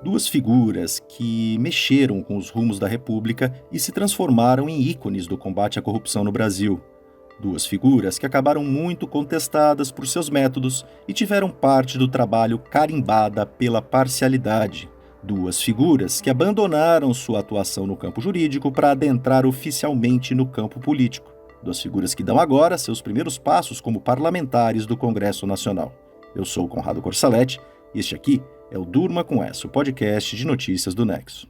Duas figuras que mexeram com os rumos da República e se transformaram em ícones do combate à corrupção no Brasil. Duas figuras que acabaram muito contestadas por seus métodos e tiveram parte do trabalho carimbada pela parcialidade. Duas figuras que abandonaram sua atuação no campo jurídico para adentrar oficialmente no campo político. Duas figuras que dão agora seus primeiros passos como parlamentares do Congresso Nacional. Eu sou o Conrado Corsaletti e este aqui é o Durma com Essa, o podcast de notícias do Nexo.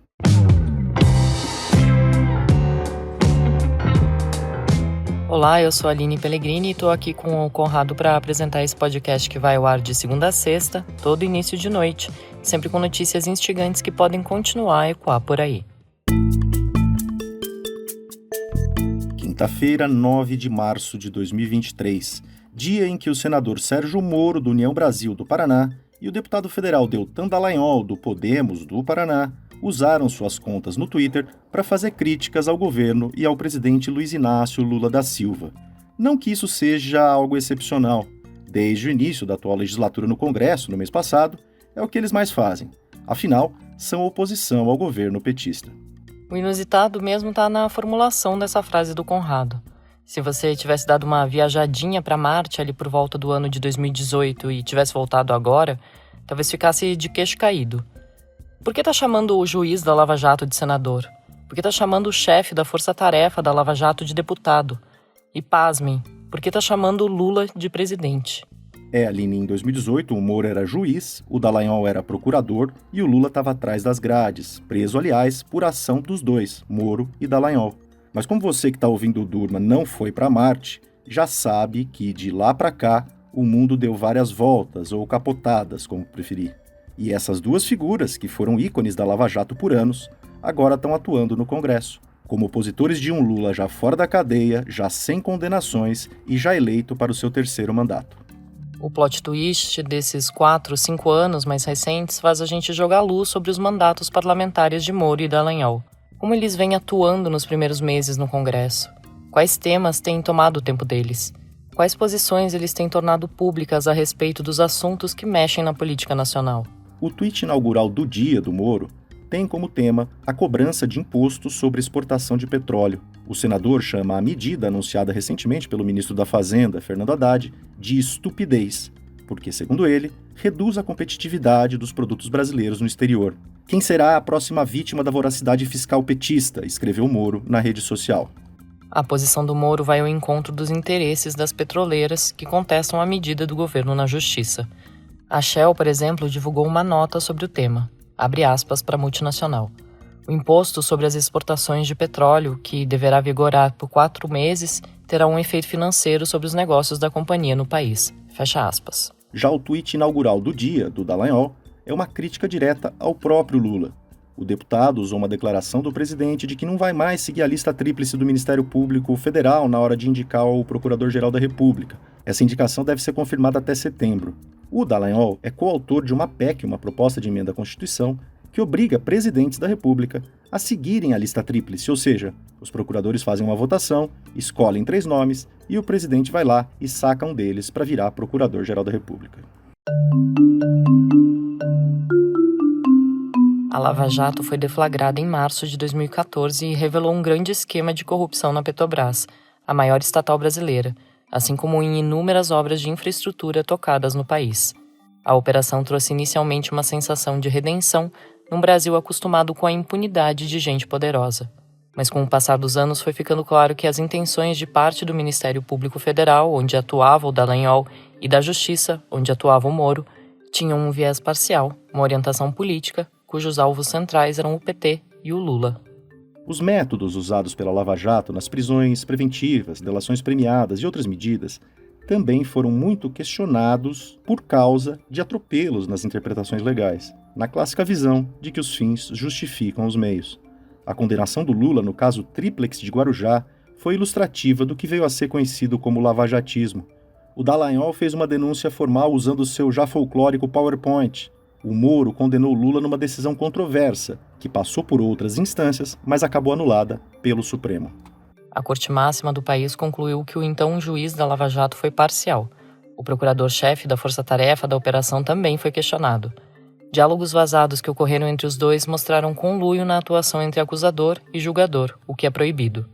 Olá, eu sou a Aline Pellegrini e estou aqui com o Conrado para apresentar esse podcast que vai ao ar de segunda a sexta, todo início de noite, sempre com notícias instigantes que podem continuar a ecoar por aí. Quinta-feira, 9 de março de 2023, dia em que o senador Sérgio Moro, do União Brasil do Paraná, e o deputado federal Deltan Dallagnol, do Podemos do Paraná, usaram suas contas no Twitter para fazer críticas ao governo e ao presidente Luiz Inácio Lula da Silva. Não que isso seja algo excepcional. Desde o início da atual legislatura no Congresso, no mês passado, é o que eles mais fazem. Afinal, são oposição ao governo petista. O inusitado mesmo está na formulação dessa frase do Conrado. Se você tivesse dado uma viajadinha para Marte ali por volta do ano de 2018 e tivesse voltado agora, talvez ficasse de queixo caído. Por que tá chamando o juiz da Lava Jato de senador? Por que tá chamando o chefe da força-tarefa da Lava Jato de deputado? E pasmem, por que tá chamando o Lula de presidente? Aline, em 2018 o Moro era juiz, o Dallagnol era procurador e o Lula estava atrás das grades, preso, aliás, por ação dos dois, Moro e Dallagnol. Mas como você que está ouvindo o Durma não foi para Marte, já sabe que de lá para cá o mundo deu várias voltas ou capotadas, como preferir. E essas duas figuras, que foram ícones da Lava Jato por anos, agora estão atuando no Congresso, como opositores de um Lula já fora da cadeia, já sem condenações e já eleito para o seu terceiro mandato. O plot twist desses 4, 5 anos mais recentes faz a gente jogar luz sobre os mandatos parlamentares de Moro e Dallagnol. Como eles vêm atuando nos primeiros meses no Congresso? Quais temas têm tomado o tempo deles? Quais posições eles têm tornado públicas a respeito dos assuntos que mexem na política nacional? O tweet inaugural do dia do Moro tem como tema a cobrança de impostos sobre exportação de petróleo. O senador chama a medida anunciada recentemente pelo ministro da Fazenda, Fernando Haddad, de estupidez, porque, segundo ele, reduz a competitividade dos produtos brasileiros no exterior. Quem será a próxima vítima da voracidade fiscal petista? Escreveu Moro na rede social. A posição do Moro vai ao encontro dos interesses das petroleiras que contestam a medida do governo na Justiça. A Shell, por exemplo, divulgou uma nota sobre o tema, abre aspas para a multinacional. O imposto sobre as exportações de petróleo, que deverá vigorar por 4 meses, terá um efeito financeiro sobre os negócios da companhia no país, fecha aspas. Já o tweet inaugural do dia, do Dallagnol, é uma crítica direta ao próprio Lula. O deputado usou uma declaração do presidente de que não vai mais seguir a lista tríplice do Ministério Público Federal na hora de indicar o Procurador-Geral da República. Essa indicação deve ser confirmada até setembro. O Dallagnol é coautor de uma PEC, uma proposta de emenda à Constituição, que obriga presidentes da República a seguirem a lista tríplice, ou seja, os procuradores fazem uma votação, escolhem 3 nomes e o presidente vai lá e saca um deles para virar Procurador-Geral da República. A Lava Jato foi deflagrada em março de 2014 e revelou um grande esquema de corrupção na Petrobras, a maior estatal brasileira, assim como em inúmeras obras de infraestrutura tocadas no país. A operação trouxe inicialmente uma sensação de redenção num Brasil acostumado com a impunidade de gente poderosa. Mas com o passar dos anos foi ficando claro que as intenções de parte do Ministério Público Federal, onde atuava o Dallagnol, e da Justiça, onde atuava o Moro, tinham um viés parcial, uma orientação política, cujos alvos centrais eram o PT e o Lula. Os métodos usados pela Lava Jato nas prisões preventivas, delações premiadas e outras medidas também foram muito questionados por causa de atropelos nas interpretações legais, na clássica visão de que os fins justificam os meios. A condenação do Lula no caso Tríplex de Guarujá foi ilustrativa do que veio a ser conhecido como lavajatismo. O Dallagnol fez uma denúncia formal usando o seu já folclórico PowerPoint. O Moro condenou Lula numa decisão controversa, que passou por outras instâncias, mas acabou anulada pelo Supremo. A Corte Máxima do país concluiu que o então juiz da Lava Jato foi parcial. O procurador-chefe da Força Tarefa da operação também foi questionado. Diálogos vazados que ocorreram entre os dois mostraram conluio na atuação entre acusador e julgador, o que é proibido.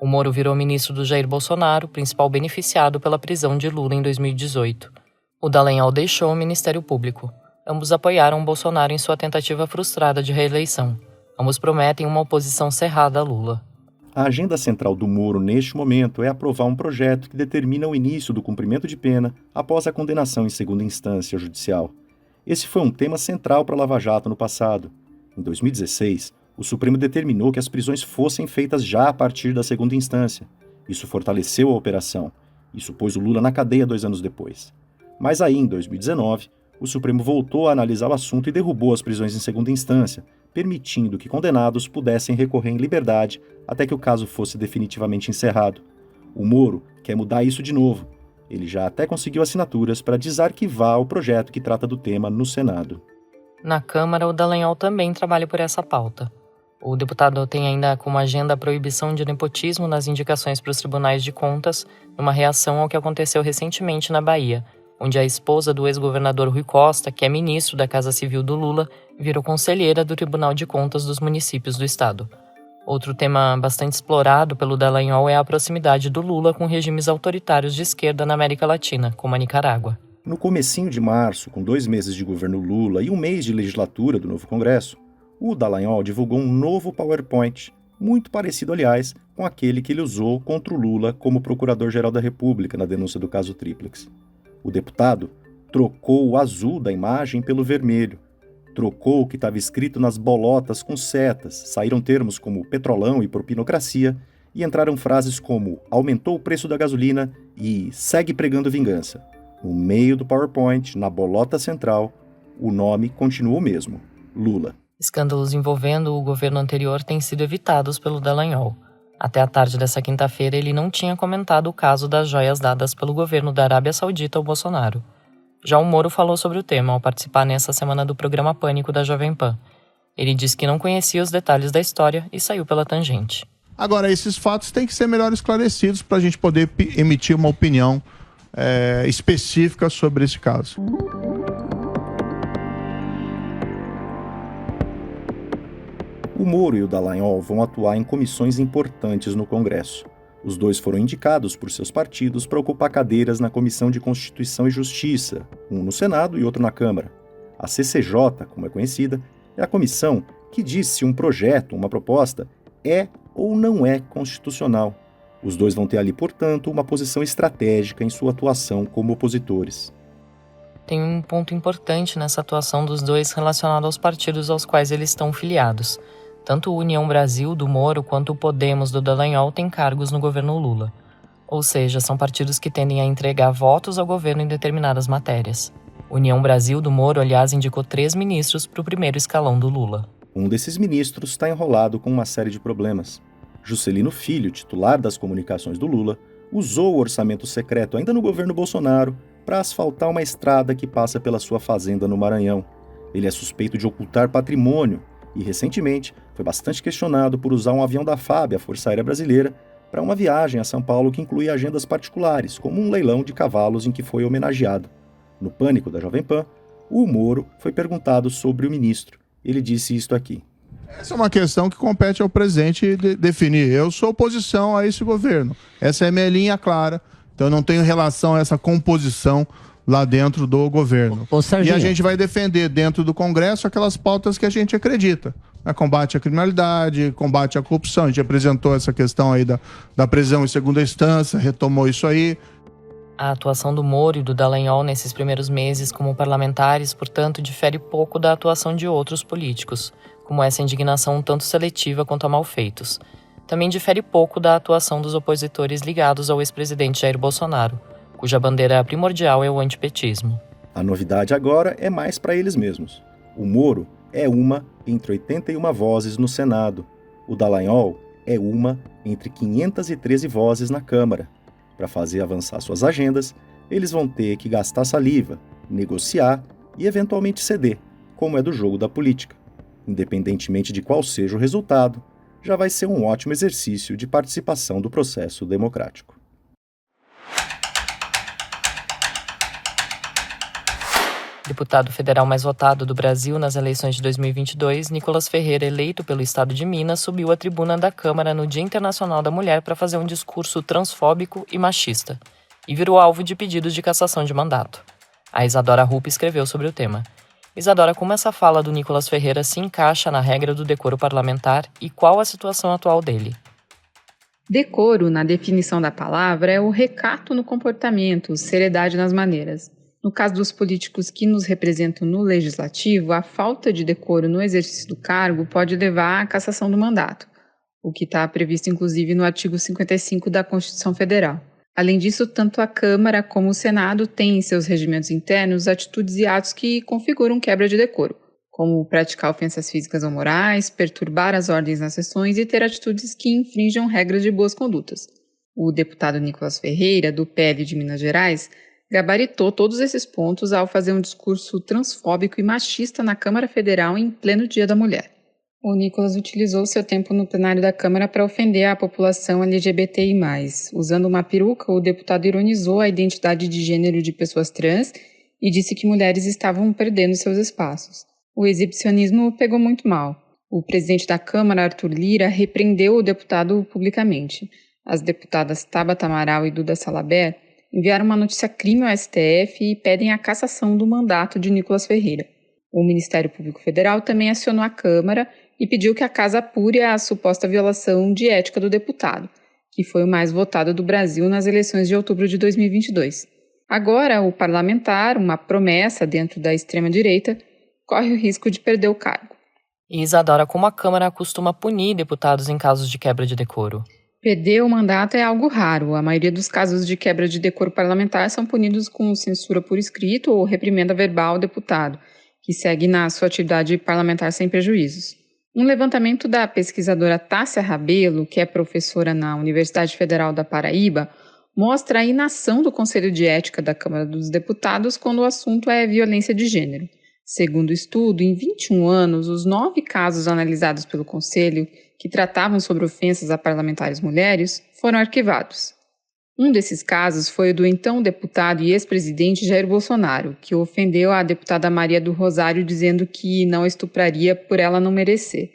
O Moro virou ministro do Jair Bolsonaro, principal beneficiado pela prisão de Lula em 2018. O Dallagnol deixou o Ministério Público. Ambos apoiaram Bolsonaro em sua tentativa frustrada de reeleição. Ambos prometem uma oposição cerrada a Lula. A agenda central do Moro neste momento é aprovar um projeto que determina o início do cumprimento de pena após a condenação em segunda instância judicial. Esse foi um tema central para a Lava Jato no passado. Em 2016, o Supremo determinou que as prisões fossem feitas já a partir da segunda instância. Isso fortaleceu a operação. Isso pôs o Lula na cadeia 2 anos depois. Mas aí, em 2019, o Supremo voltou a analisar o assunto e derrubou as prisões em segunda instância, permitindo que condenados pudessem recorrer em liberdade até que o caso fosse definitivamente encerrado. O Moro quer mudar isso de novo. Ele já até conseguiu assinaturas para desarquivar o projeto que trata do tema no Senado. Na Câmara, o Dallagnol também trabalha por essa pauta. O deputado tem ainda como agenda a proibição de nepotismo nas indicações para os tribunais de contas, numa reação ao que aconteceu recentemente na Bahia, onde a esposa do ex-governador Rui Costa, que é ministro da Casa Civil do Lula, virou conselheira do Tribunal de Contas dos municípios do estado. Outro tema bastante explorado pelo Dallagnol é a proximidade do Lula com regimes autoritários de esquerda na América Latina, como a Nicarágua. No comecinho de março, com 2 meses de governo Lula e 1 mês de legislatura do novo Congresso, o Dallagnol divulgou um novo PowerPoint, muito parecido, aliás, com aquele que ele usou contra o Lula como Procurador-Geral da República na denúncia do caso Tríplex. O deputado trocou o azul da imagem pelo vermelho, trocou o que estava escrito nas bolotas com setas, saíram termos como petrolão e propinocracia e entraram frases como aumentou o preço da gasolina e segue pregando vingança. No meio do PowerPoint, na bolota central, o nome continua o mesmo, Lula. Escândalos envolvendo o governo anterior têm sido evitados pelo Dallagnol. Até a tarde dessa quinta-feira, ele não tinha comentado o caso das joias dadas pelo governo da Arábia Saudita ao Bolsonaro. Já o Moro falou sobre o tema ao participar nessa semana do programa Pânico da Jovem Pan. Ele disse que não conhecia os detalhes da história e saiu pela tangente. Agora, esses fatos têm que ser melhor esclarecidos para a gente poder emitir uma opinião específica sobre esse caso. O Moro e o Dallagnol vão atuar em comissões importantes no Congresso. Os dois foram indicados por seus partidos para ocupar cadeiras na Comissão de Constituição e Justiça, um no Senado e outro na Câmara. A CCJ, como é conhecida, é a comissão que diz se um projeto, uma proposta, é ou não é constitucional. Os dois vão ter ali, portanto, uma posição estratégica em sua atuação como opositores. Tem um ponto importante nessa atuação dos dois relacionado aos partidos aos quais eles estão filiados. Tanto o União Brasil, do Moro, quanto o Podemos, do Dallagnol, têm cargos no governo Lula. Ou seja, são partidos que tendem a entregar votos ao governo em determinadas matérias. União Brasil, do Moro, aliás, indicou 3 ministros para o primeiro escalão do Lula. Um desses ministros está enrolado com uma série de problemas. Juscelino Filho, titular das comunicações do Lula, usou o orçamento secreto ainda no governo Bolsonaro para asfaltar uma estrada que passa pela sua fazenda no Maranhão. Ele é suspeito de ocultar patrimônio e, recentemente, foi bastante questionado por usar um avião da FAB, a Força Aérea Brasileira, para uma viagem a São Paulo que incluía agendas particulares, como um leilão de cavalos em que foi homenageado. No Pânico da Jovem Pan, o Moro foi perguntado sobre o ministro. Ele disse isto aqui. Essa é uma questão que compete ao presidente definir. Eu sou oposição a esse governo. Essa é a minha linha clara. Então eu não tenho relação a essa composição lá dentro do governo. E a gente vai defender dentro do Congresso aquelas pautas que a gente acredita. Combate à criminalidade, combate à corrupção. A gente apresentou essa questão aí da prisão em segunda instância, retomou isso aí. A atuação do Moro e do Dallagnol nesses primeiros meses como parlamentares, portanto, difere pouco da atuação de outros políticos, como essa indignação um tanto seletiva quanto a malfeitos. Também difere pouco da atuação dos opositores ligados ao ex-presidente Jair Bolsonaro, cuja bandeira primordial é o antipetismo. A novidade agora é mais para eles mesmos. O Moro é uma entre 81 vozes no Senado. O Dallagnol é uma entre 513 vozes na Câmara. Para fazer avançar suas agendas, eles vão ter que gastar saliva, negociar e eventualmente ceder, como é do jogo da política. Independentemente de qual seja o resultado, já vai ser um ótimo exercício de participação do processo democrático. Deputado federal mais votado do Brasil nas eleições de 2022, Nicolas Ferreira, eleito pelo estado de Minas, subiu à tribuna da Câmara no Dia Internacional da Mulher para fazer um discurso transfóbico e machista, e virou alvo de pedidos de cassação de mandato. A Isadora Rupp escreveu sobre o tema. Isadora, como essa fala do Nicolas Ferreira se encaixa na regra do decoro parlamentar e qual a situação atual dele? Decoro, na definição da palavra, é o recato no comportamento, seriedade nas maneiras. No caso dos políticos que nos representam no legislativo, a falta de decoro no exercício do cargo pode levar à cassação do mandato, o que está previsto inclusive no artigo 55 da Constituição Federal. Além disso, tanto a Câmara como o Senado têm em seus regimentos internos atitudes e atos que configuram quebra de decoro, como praticar ofensas físicas ou morais, perturbar as ordens nas sessões e ter atitudes que infringam regras de boas condutas. O deputado Nicolas Ferreira, do PL de Minas Gerais, gabaritou todos esses pontos ao fazer um discurso transfóbico e machista na Câmara Federal em pleno Dia da Mulher. O Nicolas utilizou seu tempo no plenário da Câmara para ofender a população LGBTI+. Usando uma peruca, o deputado ironizou a identidade de gênero de pessoas trans e disse que mulheres estavam perdendo seus espaços. O exibicionismo pegou muito mal. O presidente da Câmara, Arthur Lira, repreendeu o deputado publicamente. As deputadas Tabata Amaral e Duda Salabert enviaram uma notícia-crime ao STF e pedem a cassação do mandato de Nicolas Ferreira. O Ministério Público Federal também acionou a Câmara e pediu que a Casa apure a suposta violação de ética do deputado, que foi o mais votado do Brasil nas eleições de outubro de 2022. Agora, o parlamentar, uma promessa dentro da extrema-direita, corre o risco de perder o cargo. E Isadora, como a Câmara costuma punir deputados em casos de quebra de decoro? Perder o mandato é algo raro. A maioria dos casos de quebra de decoro parlamentar são punidos com censura por escrito ou reprimenda verbal ao deputado, que segue na sua atividade parlamentar sem prejuízos. Um levantamento da pesquisadora Tássia Rabelo, que é professora na Universidade Federal da Paraíba, mostra a inação do Conselho de Ética da Câmara dos Deputados quando o assunto é violência de gênero. Segundo o estudo, em 21 anos, os 9 casos analisados pelo Conselho, que tratavam sobre ofensas a parlamentares mulheres, foram arquivados. Um desses casos foi o do então deputado e ex-presidente Jair Bolsonaro, que ofendeu a deputada Maria do Rosário dizendo que não a estupraria por ela não merecer.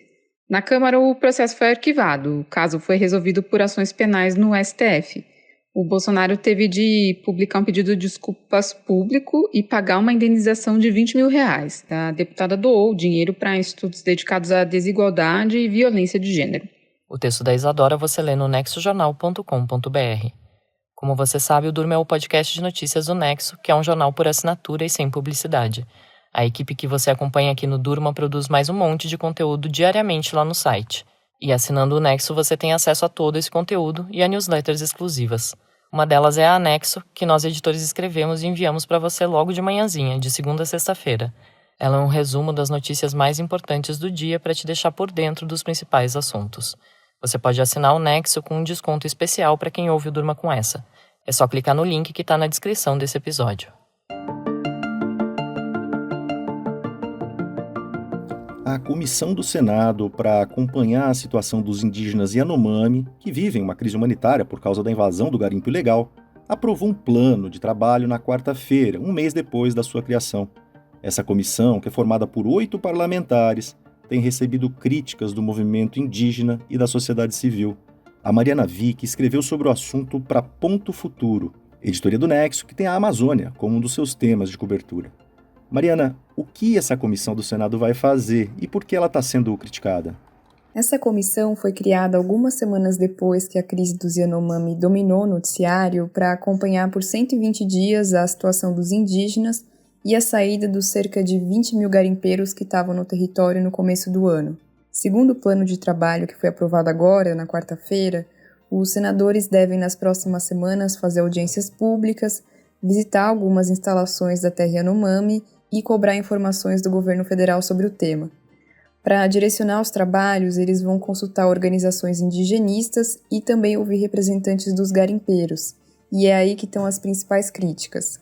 Na Câmara, o processo foi arquivado. O caso foi resolvido por ações penais no STF. O Bolsonaro teve de publicar um pedido de desculpas público e pagar uma indenização de R$20 mil. A deputada doou dinheiro para institutos dedicados à desigualdade e violência de gênero. O texto da Isadora você lê no nexojornal.com.br. Como você sabe, o Durma é o podcast de notícias do Nexo, que é um jornal por assinatura e sem publicidade. A equipe que você acompanha aqui no Durma produz mais um monte de conteúdo diariamente lá no site. E assinando o Nexo você tem acesso a todo esse conteúdo e a newsletters exclusivas. Uma delas é a Anexo, que nós editores escrevemos e enviamos para você logo de manhãzinha, de segunda a sexta-feira. Ela é um resumo das notícias mais importantes do dia para te deixar por dentro dos principais assuntos. Você pode assinar o Nexo com um desconto especial para quem ouve o Durma com essa. É só clicar no link que está na descrição desse episódio. A Comissão do Senado para acompanhar a situação dos indígenas Yanomami, que vivem uma crise humanitária por causa da invasão do garimpo ilegal, aprovou um plano de trabalho na quarta-feira, um mês depois da sua criação. Essa comissão, que é formada por 8 parlamentares, tem recebido críticas do movimento indígena e da sociedade civil. A Mariana Vick escreveu sobre o assunto para Ponto Futuro, editoria do Nexo, que tem a Amazônia como um dos seus temas de cobertura. Mariana, o que essa comissão do Senado vai fazer e por que ela está sendo criticada? Essa comissão foi criada algumas semanas depois que a crise dos Yanomami dominou o noticiário para acompanhar por 120 dias a situação dos indígenas e a saída dos cerca de 20 mil garimpeiros que estavam no território no começo do ano. Segundo o plano de trabalho que foi aprovado agora, na quarta-feira, os senadores devem nas próximas semanas fazer audiências públicas, visitar algumas instalações da terra Yanomami e cobrar informações do governo federal sobre o tema. Para direcionar os trabalhos, eles vão consultar organizações indigenistas e também ouvir representantes dos garimpeiros, e é aí que estão as principais críticas.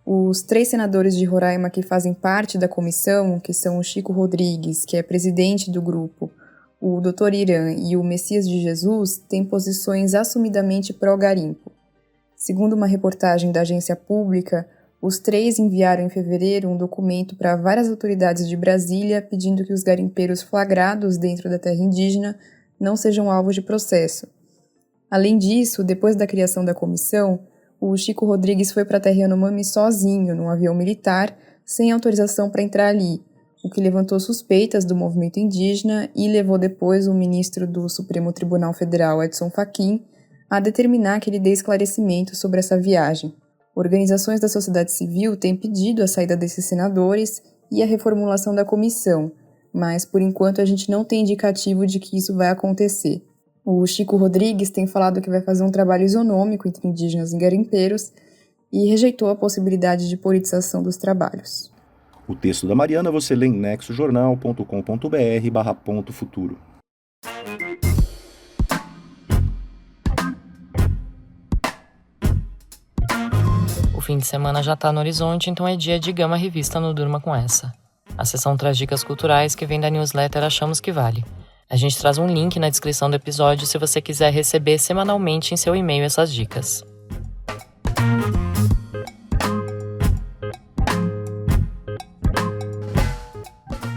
Os 3 senadores de Roraima que fazem parte da comissão, que são o Chico Rodrigues, que é presidente do grupo, o Dr. Irã e o Messias de Jesus, têm posições assumidamente pró-garimpo. Segundo uma reportagem da agência pública, Os 3 enviaram em fevereiro um documento para várias autoridades de Brasília pedindo que os garimpeiros flagrados dentro da terra indígena não sejam alvos de processo. Além disso, depois da criação da comissão, o Chico Rodrigues foi para a terra Yanomami sozinho, num avião militar, sem autorização para entrar ali, o que levantou suspeitas do movimento indígena e levou depois o ministro do Supremo Tribunal Federal, Edson Fachin, a determinar que ele dê esclarecimento sobre essa viagem. Organizações da sociedade civil têm pedido a saída desses senadores e a reformulação da comissão, mas por enquanto a gente não tem indicativo de que isso vai acontecer. O Chico Rodrigues tem falado que vai fazer um trabalho isonômico entre indígenas e garimpeiros e rejeitou a possibilidade de politização dos trabalhos. O texto da Mariana você lê em nexojornal.com.br/.futuro. O fim de semana já está no horizonte, então é dia de Gama Revista no Durma Com Essa. A seção traz dicas culturais que vem da newsletter Achamos Que Vale. A gente traz um link na descrição do episódio se você quiser receber semanalmente em seu e-mail essas dicas.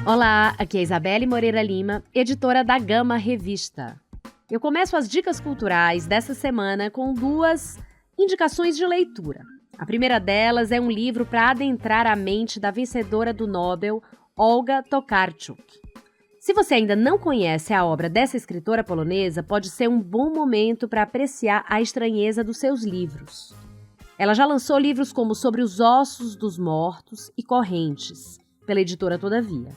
Olá, aqui é Isabelle Moreira Lima, editora da Gama Revista. Eu começo as dicas culturais dessa semana com 2 indicações de leitura. A primeira delas é um livro para adentrar a mente da vencedora do Nobel, Olga Tokarczuk. Se você ainda não conhece a obra dessa escritora polonesa, pode ser um bom momento para apreciar a estranheza dos seus livros. Ela já lançou livros como Sobre os Ossos dos Mortos e Correntes, pela editora Todavia.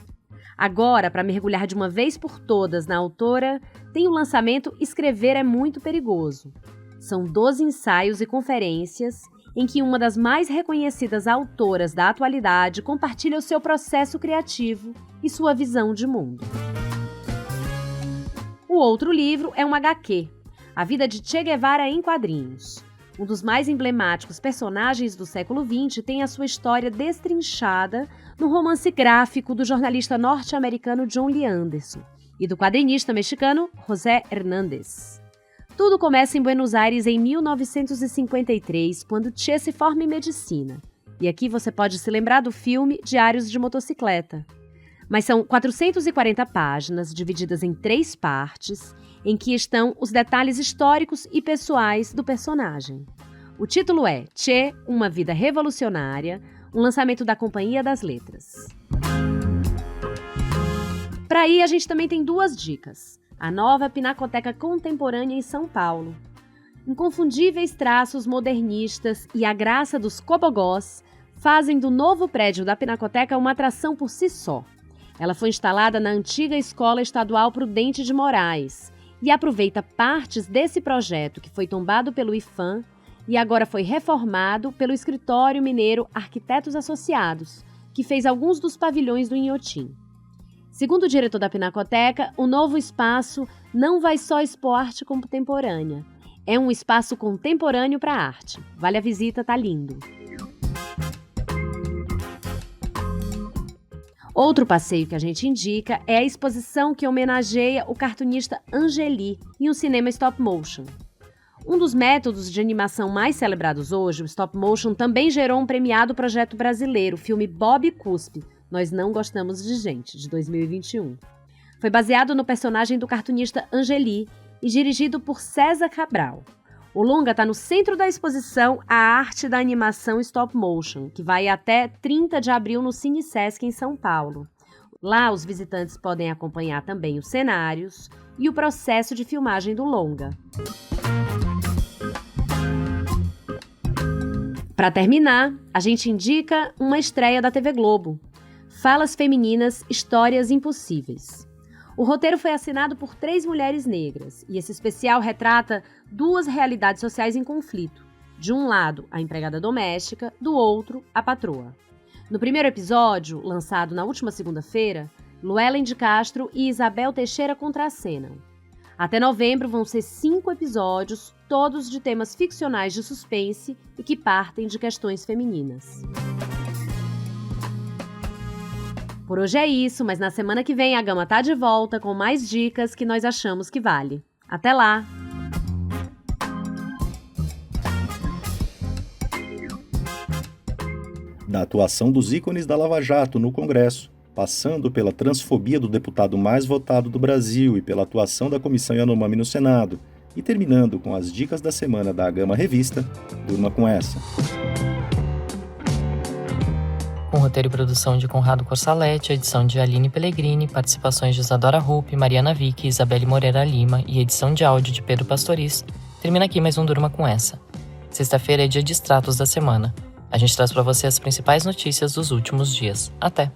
Agora, para mergulhar de uma vez por todas na autora, tem o lançamento Escrever é Muito Perigoso. São 12 ensaios e conferências em que uma das mais reconhecidas autoras da atualidade compartilha o seu processo criativo e sua visão de mundo. O outro livro é um HQ, A Vida de Che Guevara em Quadrinhos. Um dos mais emblemáticos personagens do século XX tem a sua história destrinchada no romance gráfico do jornalista norte-americano John Lee Anderson e do quadrinista mexicano José Hernández. Tudo começa em Buenos Aires em 1953, quando Che se forma em medicina. E aqui você pode se lembrar do filme Diários de Motocicleta. Mas são 440 páginas, divididas em 3 partes, em que estão os detalhes históricos e pessoais do personagem. O título é Che, Uma Vida Revolucionária, um lançamento da Companhia das Letras. Para aí, a gente também tem 2 dicas. A nova Pinacoteca Contemporânea em São Paulo. Inconfundíveis traços modernistas e a graça dos cobogós fazem do novo prédio da Pinacoteca uma atração por si só. Ela foi instalada na antiga Escola Estadual Prudente de Moraes e aproveita partes desse projeto que foi tombado pelo IPHAN e agora foi reformado pelo escritório mineiro Arquitetos Associados, que fez alguns dos pavilhões do Inhotim. Segundo o diretor da Pinacoteca, o novo espaço não vai só expor arte contemporânea. É um espaço contemporâneo para a arte. Vale a visita, tá lindo. Outro passeio que a gente indica é a exposição que homenageia o cartunista Angeli em um cinema stop motion. Um dos métodos de animação mais celebrados hoje, o stop motion, também gerou um premiado projeto brasileiro, o filme Bob Cuspe, Nós Não Gostamos de Gente, de 2021. Foi baseado no personagem do cartunista Angeli e dirigido por César Cabral. O longa está no centro da exposição A Arte da Animação Stop Motion, que vai até 30 de abril no Cine Sesc em São Paulo. Lá, os visitantes podem acompanhar também os cenários e o processo de filmagem do longa. Para terminar, a gente indica uma estreia da TV Globo. Falas Femininas, Histórias Impossíveis. O roteiro foi assinado por 3 mulheres negras e esse especial retrata 2 realidades sociais em conflito. De um lado, a empregada doméstica, do outro, a patroa. No primeiro episódio, lançado na última segunda-feira, Luellen de Castro e Isabel Teixeira contracenam. Até novembro vão ser 5 episódios, todos de temas ficcionais de suspense e que partem de questões femininas. Por hoje é isso, mas na semana que vem a Gama tá de volta com mais dicas que nós achamos que vale. Até lá! da atuação dos ícones da Lava Jato no Congresso, passando pela transfobia do deputado mais votado do Brasil e pela atuação da Comissão Yanomami no Senado, e terminando com as dicas da semana da Gama Revista, durma com essa. Com roteiro e produção de Conrado Corsalete, edição de Aline Pellegrini, participações de Isadora Rupp, Mariana Vick, Isabelle Moreira Lima e edição de áudio de Pedro Pastoriz, termina aqui mais um Durma com essa. Sexta-feira é dia de extratos da semana. A gente traz para você as principais notícias dos últimos dias. Até!